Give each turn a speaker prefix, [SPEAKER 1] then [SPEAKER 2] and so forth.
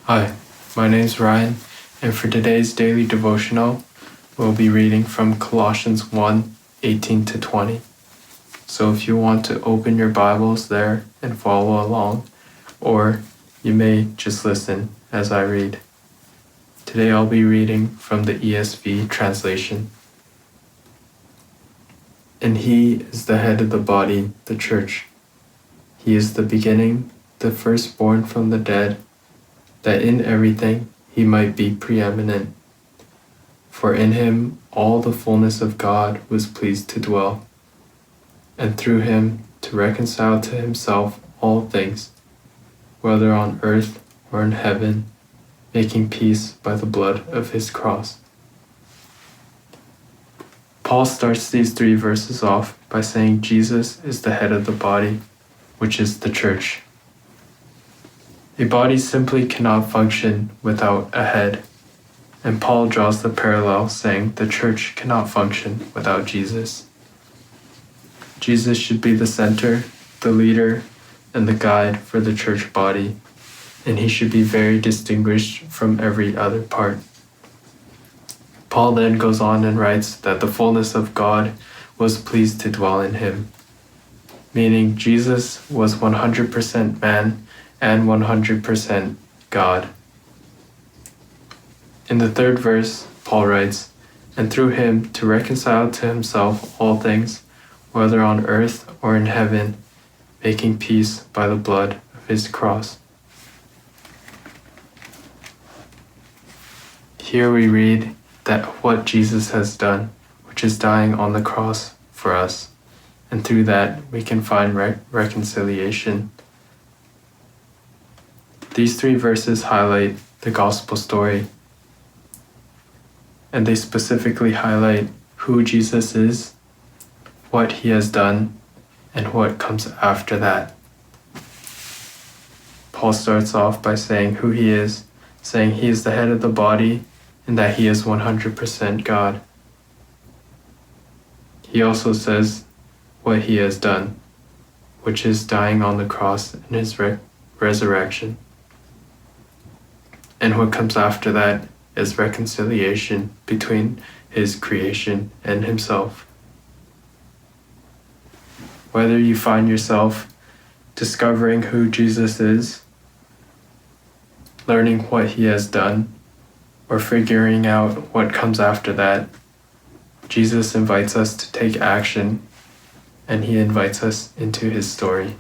[SPEAKER 1] Hi, my name's Ryan, and for today's daily devotional, we'll be reading from Colossians 1:18-20. So if you want to open your Bibles there and follow along, or you may just listen as I read. Today I'll be reading from the ESV translation. And he is the head of the body, the church. He is the beginning, the firstborn from the dead, that in everything he might be preeminent. For in him all the fullness of God was pleased to dwell, and through him to reconcile to himself all things, whether on earth or in heaven, making peace by the blood of his cross. Paul starts these 3 verses off by saying Jesus is the head of the body, which is the church. A body simply cannot function without a head, and Paul draws the parallel saying the church cannot function without Jesus. Jesus should be the center, the leader, and the guide for the church body, and he should be very distinguished from every other part. Paul then goes on and writes that the fullness of God was pleased to dwell in him, meaning Jesus was 100% man and 100% God. In the 3rd verse, Paul writes, and through him to reconcile to himself all things, whether on earth or in heaven, making peace by the blood of his cross. Here we read that what Jesus has done, which is dying on the cross for us, and through that we can find reconciliation. These 3 verses highlight the gospel story, and they specifically highlight who Jesus is, what he has done, and what comes after that. Paul starts off by saying who he is, saying he is the head of the body and that he is 100% God. He also says what he has done, which is dying on the cross and his resurrection. And what comes after that is reconciliation between his creation and himself. Whether you find yourself discovering who Jesus is, learning what he has done, or figuring out what comes after that, Jesus invites us to take action, and he invites us into his story.